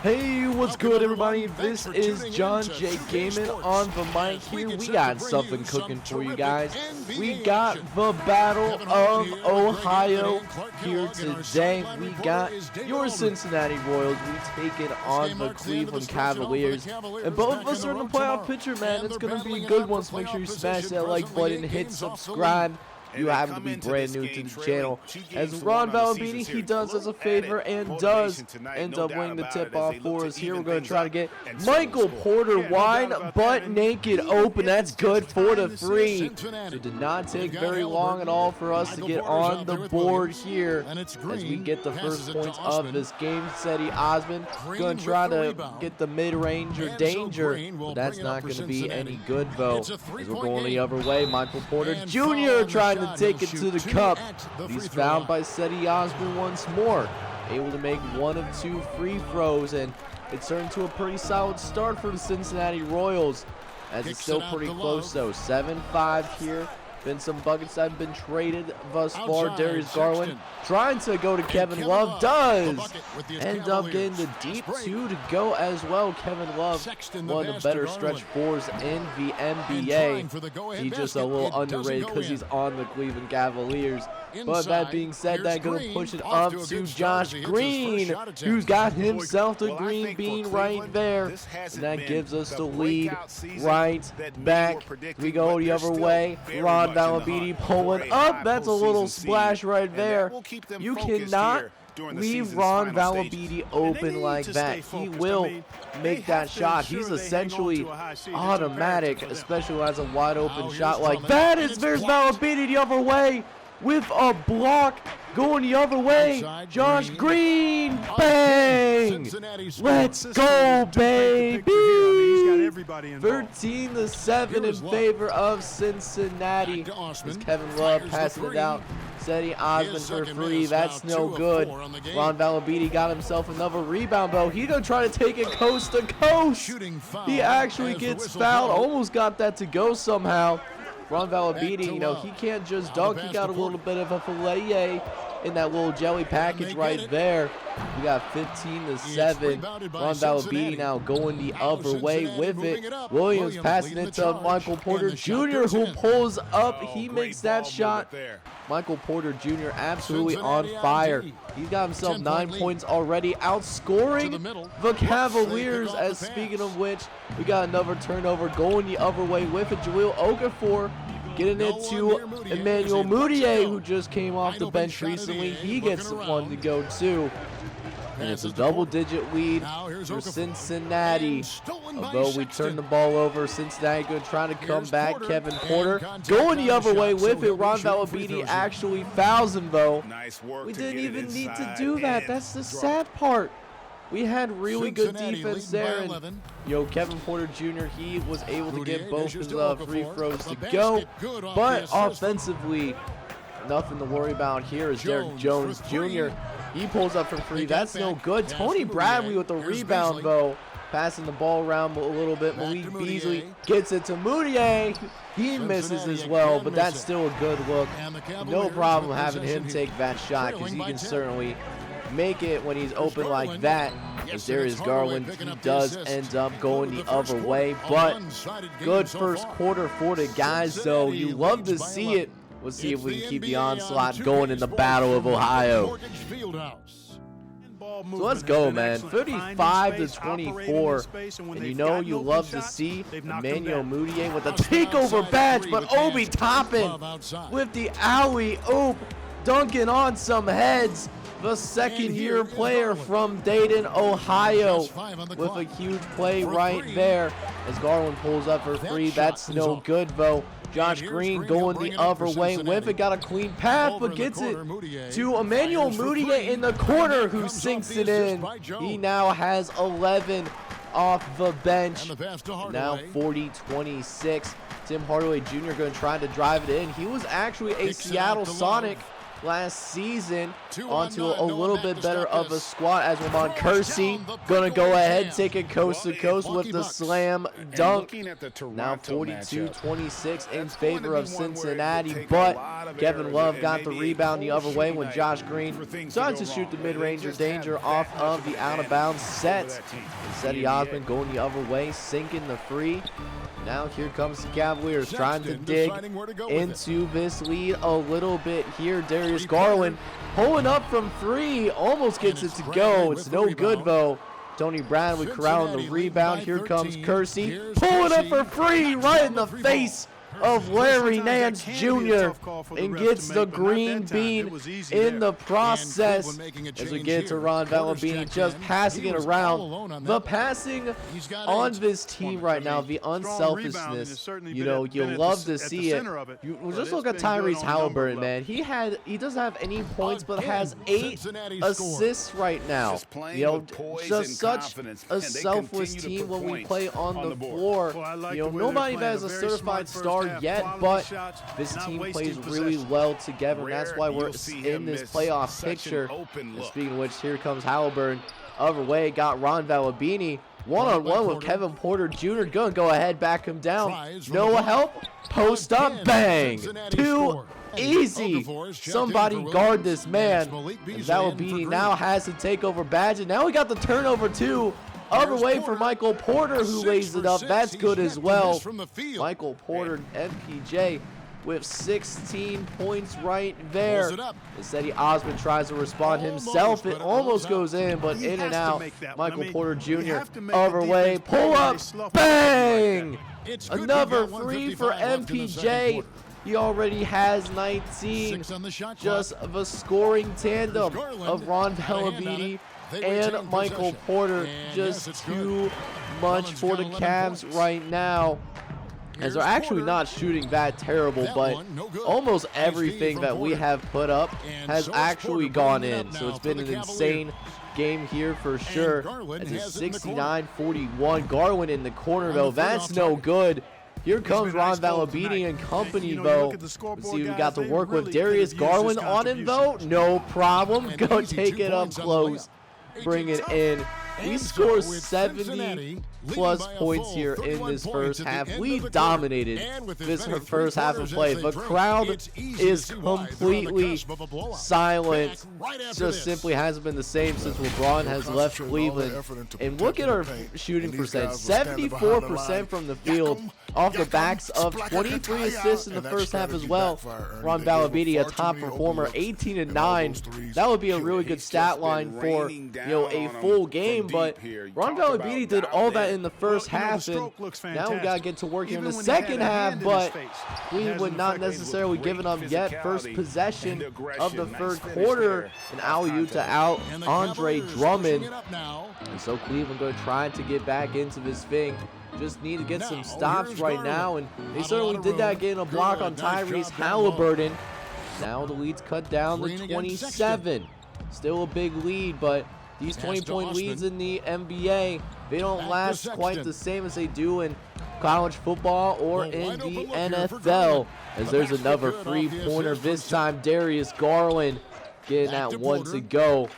Hey, what's good, everybody? This is John J. Gaming on the mic here. We got something cooking for you guys. We got the Battle of Ohio here today. We got your Cincinnati Royals. We take it on the Cleveland Cavaliers. And both of us are in the playoff picture, man. It's going to be a good one, so make sure you smash that like button, hit subscribe. You happen to be brand new to the channel. As Ron Valabini, he does us a favor and does end up winning the tip-off for us here. We're going to try to get Michael Porter wide, butt naked open. That's good, 4-3. It did not take very long at all for us to get on the board here as we get the first points of this game. Cedi Osman going to try to get the mid-range or danger, but that's not going to be any good, though. As we're going the other way, Michael Porter Jr. trying to take it to the cup. He's fouled by Cedi Osman once more, able to make one of two free throws, and it's turned to a pretty solid start for the Cincinnati Royals, as it's still pretty close though. 7-5 here. Been some buckets that have been traded thus far. Darius Garland trying to go to Kevin Love, does end up getting the deep two to go as well. Kevin Love, one of the better stretch fours in the NBA. He's just a little underrated because he's on the Cleveland Cavaliers. But that being said, that's going to push it up to Josh Green, who's got himself the green bean right there. And that gives us the lead right back. We go the other way. Ron Valabini pulling up. That's a little splash right there. You cannot leave Ron Valabini open like that. He will make that shot. He's essentially automatic, especially as a wide open shot like that. There's Valabini the other way with a block going the other way. Josh Green, bang! Let's go, baby! 13-7 in favor of Cincinnati. As Kevin Love passing it out. Cedi Osman for free. That's no good. Ron Valabini got himself another rebound, though. He's going to try to take it coast to coast. He actually gets fouled. Almost got that to go somehow. Ron Valabini, you know, he can't just dunk. He got a little bit of a filet in that little jelly package right there. We got 15-7. Ron Valabini now going the other way with it. Williams passing it to Michael Porter Jr., who pulls up. He makes that shot. Michael Porter Jr. absolutely on fire. He's got himself 9 points already, outscoring the Cavaliers. As speaking of which, we got another turnover going the other way with it. Jaleel Okafor getting it to Emmanuel Mudiay, who just came off the bench recently. He gets one to go too. And it's a double-digit lead for Cincinnati. Although we turn the ball over, Cincinnati going to try to come back. Kevin Porter going the other way with it. Ron Valabini actually fouls him, though. We didn't even need to do that. That's the sad part. We had really good defense there, and Kevin Porter Jr., he was able to get both his free throws to go. But offensively, nothing to worry about here is Derek Jones Jr. He pulls up for free. That's no good. Tony Bradley with the rebound, though. Passing the ball around a little bit. Malik Beasley gets it to Mudiay. He misses as well, but that's still a good look. No problem having him take that shot, because he can certainly make it when he's open like that. As Darius Garland, he does end up going the other way. But good first quarter for the guys, though. You love to see it. Let's see if we can keep the onslaught going in the Battle of Ohio. So let's go, man. 35-24. And you know you love to see Emmanuel Mudiay with a takeover badge, but Obi Toppin with the alley-oop, dunking on some heads. The second-year player from Dayton, Ohio, with a huge play right there. As Garland pulls up for free. That's no good, though. Josh Green going the other way with it. Got a clean path, but gets it to Emmanuel Mudiay in the corner, who sinks it in. He now has 11 off the bench. Now 40-26. Tim Hardaway Jr. going to try to drive it in. He was actually a Seattle Sonic last season onto a little bit better of a squad as Ramon Kersey gonna go ahead, take it coast to coast with the slam dunk. Now 42-26 in favor of Cincinnati, but Kevin Love got the rebound the other way when Josh Green started to shoot the mid-ranger danger off of the out-of-bounds set. Cedi Osman going the other way, sinking the free. Now here comes the Cavaliers trying to dig into this lead a little bit here. Darius Garland pulling up from three, almost gets it to go. It's no good though. Tony Brown with corral on the rebound. Here comes Kersey pulling up for free right in the face of Larry Nance Jr. and gets the green bean in the process as we get to Ron Valabini just passing it around. The passing on this team right now, the unselfishness, you know, you love to see it. You just look at Tyrese Halliburton, man. He doesn't have any points, but has 8 assists right now. You know, just such a selfless team when we play on the floor. You know, nobody has a certified star yet, but this team plays really well together, and that's why we're in this playoff picture. And speaking of which, here comes Halliburton. Other way, got Ron Valabini one-on-one with Kevin Porter Jr. Gonna go ahead, back him down. No help, post up, bang. Too easy. Somebody guard this man. And Valabini now has to take over Badge. Now we got the turnover too. Other way for Michael Porter, who lays it up. That's good as well. Michael Porter, MPJ, with 16 points right there. Cedi Osman tries to respond himself. It almost goes in, but in and out. Michael Porter Jr. Other way, pull up, bang! Another three for MPJ. He already has 19. Just the scoring tandem of Ron Valabini and Michael Porter. Just too much for the Cavs right now, as they're actually not shooting that terrible, but almost everything that we have put up has actually gone in. So it's been an insane game here for sure. As it's 69-41. Garland in the corner though, that's no good. Here comes Ron Valabini and company, though. Let's see who we got to work with. Darius Garland on him, though. No problem. Go take it up close. Bring it in. We score 70-plus points here in this first half. We dominated this first half of play. The crowd is completely silent. Just simply hasn't been the same since LeBron has left Cleveland. And look at our shooting percent. 74% from the field, off the backs of 23 assists in the first half as well. Ron Valabini, a top performer, 18-9. That would be a really good stat line for, you know, a full game. But Ron Valabini did all that in the first half, and now we got to get to work here in the second half, but we would not necessarily give it up yet. First possession of the third quarter, an alley-oop to out Andre Drummond. And so Cleveland going to try to get back into this thing. Just need to get some stops right now, and they certainly did that, getting a block on Tyrese Halliburton. Now the lead's cut down to 27. Still a big lead, but these 20-point leads in the NBA, they don't last quite the same as they do in college football or in the NFL. As there's another three-pointer, this time Darius Garland getting that one to go.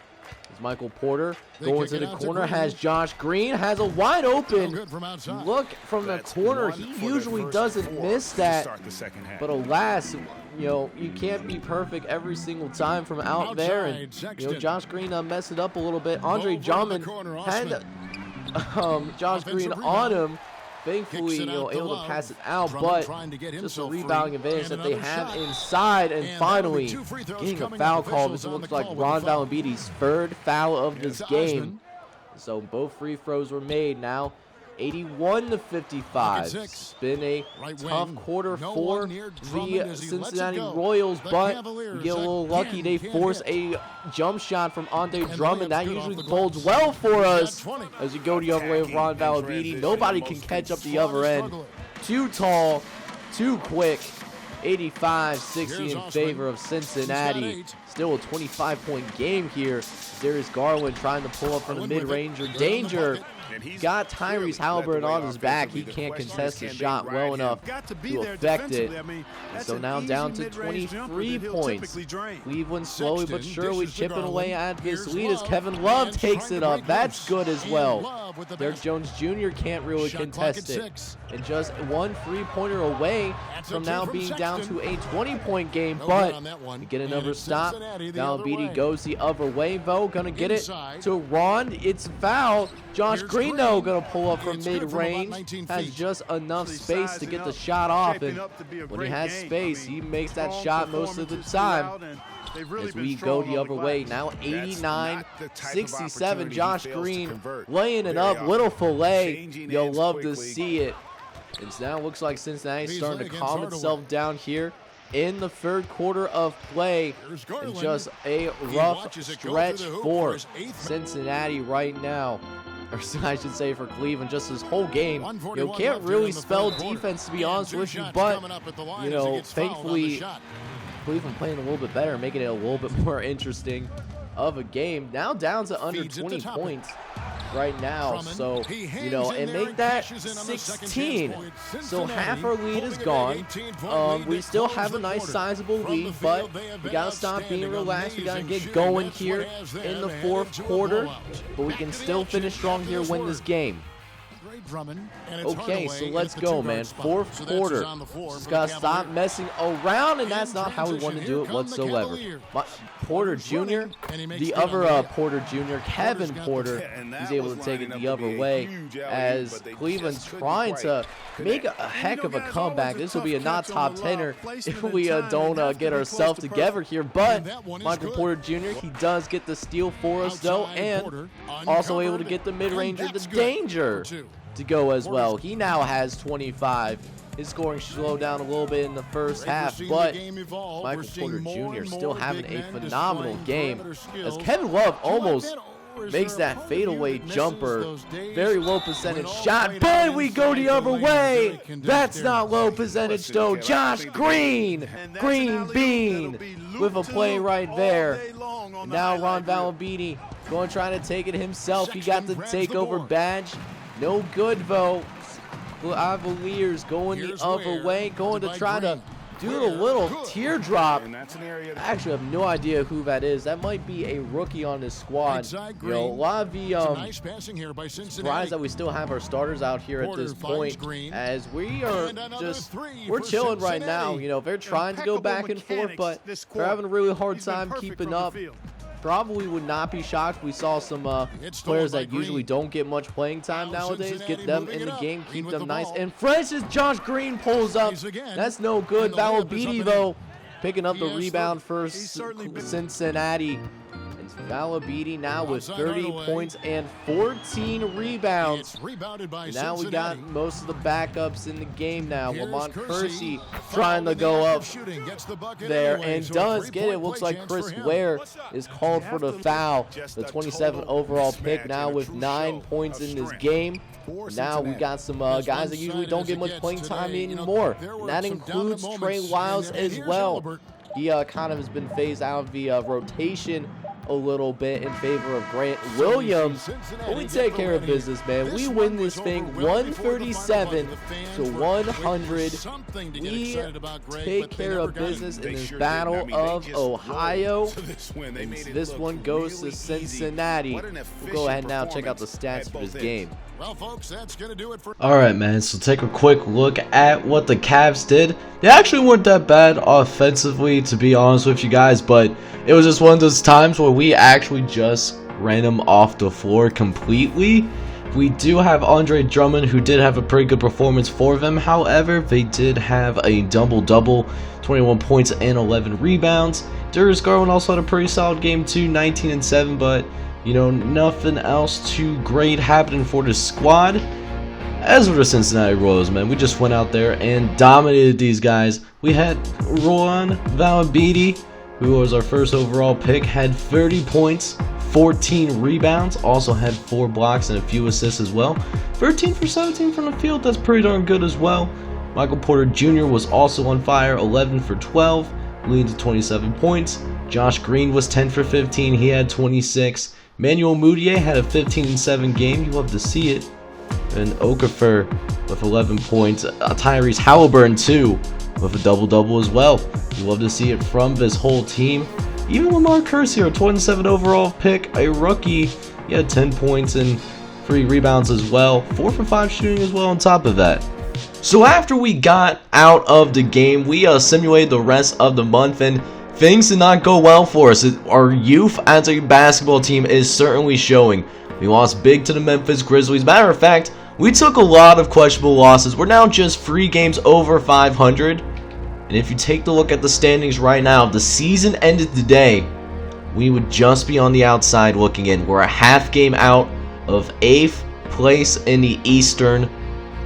As Michael Porter going to the corner, has Josh Green, has a wide open look from the corner. He usually doesn't miss that, but alas, you know, you can't be perfect every single time from out there, and you know, Josh Green messed it up a little bit. Andre Drummond had Josh Green on him. Thankfully, you know, able to pass it out, but just a rebounding advantage that they have inside. And finally, getting a foul call. This looks like Ron Valabini's third foul of this game. So both free throws were made now. 81-55. It's been a tough quarter for the Cincinnati Royals, but we get a little lucky. They force a jump shot from Andre Drummond. That usually bodes well for us as you go the other way with Ron Valabini. Nobody can catch up the other end. Too tall, too quick. 85-60 in favor of Cincinnati. Still a 25-point game here. There's Garland trying to pull up from the mid-ranger. Danger. Got Tyrese Halliburton on his back. He can't contest the shot well enough to affect it. And so now down to 23 points. Cleveland slowly but surely chipping away at this lead as Kevin Love takes it up. That's good as well. Derek Jones Jr. can't really contest it. And just one three-pointer away from now being down to a 20-point game. But we get another stop. Valabidi goes the other way, though. Gonna get it to Ron. It's foul. Josh Green, though, gonna pull up from mid-range. Has just enough space to get the shot off. And when he has space, he makes that shot most of the time. As we go the other way, now 89-67. Josh Green laying it up. Little fillet. You'll love to see it. It now looks like Cincinnati's starting to calm itself down here in the third quarter of play. And just a rough stretch for Cincinnati right now. Or I should say for Cleveland, just this whole game. You can't really spell defense, to be honest with you, but, thankfully, Cleveland playing a little bit better, making it a little bit more interesting of a game. Now down to under 20 points right now, so and make that 16. So half our lead is gone. We still have a nice sizable lead, but we gotta stop being relaxed. We gotta get going here in the fourth quarter, but we can still finish strong here, win this game. Okay, so let's go, man. Fourth quarter. Just gotta stop messing around, and that's not how we want to do it whatsoever. Porter Jr., the other Porter Jr., Kevin Porter, he's able to take it the other way as Cleveland's trying to make a heck of a comeback. This will be a not top 10er if we don't get ourselves together here, but Michael Porter Jr., he does get the steal for us, though, and also able to get the mid-ranger, the danger, to go as well. He now has 25. His scoring slowed down a little bit in the first half, but Michael Porter Jr. still having a phenomenal game as Kevin Love almost makes that fadeaway jumper. Very low percentage shot, but we go the other way. That's not low percentage though. Josh Green, Green Bean with a play right there. And now Ron Valabini going trying to take it himself. He got the takeover badge. No good though. Cavaliers going the other way, going to try to do the little teardrop. I actually have no idea who that is. That might be a rookie on this squad. A lot of the surprised that we still have our starters out here at this point, as we are we're chilling right now. They're trying to go back and forth, but they're having a really hard time keeping up. Probably would not be shocked. We saw some players that usually don't get much playing time nowadays. Get them in the game, keep them nice and fresh as Josh Green pulls up. That's no good. Valabidi, though, picking up the rebound for Cincinnati. And Valabidi now with 30 points and 14 rebounds. Now we got most of the backups in the game now. Lamont Kersey trying to go up there and does get it. Looks like Chris Ware is called for the foul. The 27 overall pick now with 9 points in this game. Now we got some guys that usually don't get much playing time anymore. And that includes Trey Lyles as well. He kind of has been phased out of the rotation a little bit in favor of Grant Williams, but we take care of business, man. We win this thing 137 to 100. We take care of business in this Battle of Ohio, and this one goes to Cincinnati. We'll go ahead now and check out the stats for this game. Well, folks, that's going to do it for... Alright, man, so take a quick look at what the Cavs did. They actually weren't that bad offensively, to be honest with you guys, but it was just one of those times where we actually just ran them off the floor completely. We do have Andre Drummond, who did have a pretty good performance for them. However, they did have a double-double, 21 points and 11 rebounds. Darius Garland also had a pretty solid game too, 19 and 7, but nothing else too great happening for the squad. As for the Cincinnati Royals, man, we just went out there and dominated these guys. We had Ron Valabidi, who was our first overall pick, had 30 points, 14 rebounds, also had 4 blocks and a few assists as well. 13 for 17 from the field, that's pretty darn good as well. Michael Porter Jr. was also on fire, 11 for 12, leading to 27 points. Josh Green was 10 for 15, he had 26. Manuel Mudiay had a 15-7 game, you love to see it. And Okafor with 11 points. Tyrese Halliburton too with a double-double as well. You love to see it from this whole team. Even Lamar Curcier, a 27 overall pick, a rookie. He had 10 points and 3 rebounds as well. 4 for 5 shooting as well on top of that. So after we got out of the game, we simulated the rest of the month, and things did not go well for us. Our youth as a basketball team is certainly showing. We lost big to the Memphis Grizzlies. Matter of fact, we took a lot of questionable losses. We're now just 3 games over 500. And if you take a look at the standings right now, if the season ended today, we would just be on the outside looking in. We're a half game out of 8th place in the Eastern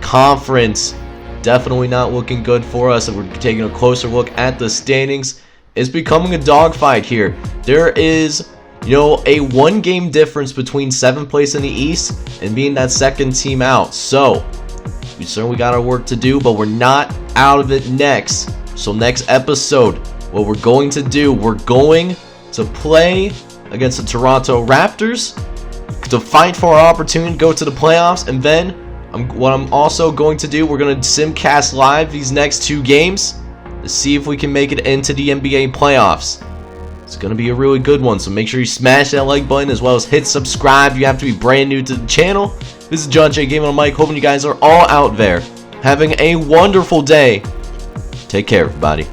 Conference. Definitely not looking good for us. And we're taking a closer look at the standings. It's becoming a dogfight here. There is, a 1-game difference between 7th place in the East and being that second team out. So, we certainly got our work to do, but we're not out of it next. So next episode, what we're going to do, we're going to play against the Toronto Raptors to fight for our opportunity to go to the playoffs. And then, what I'm also going to do, we're going to simcast live these next 2 games to see if we can make it into the NBA playoffs. It's going to be a really good one, so make sure you smash that like button as well as hit subscribe. You have to be brand new to the channel. This is John J. Gaming on the mic, hoping you guys are all out there having a wonderful day. Take care, everybody.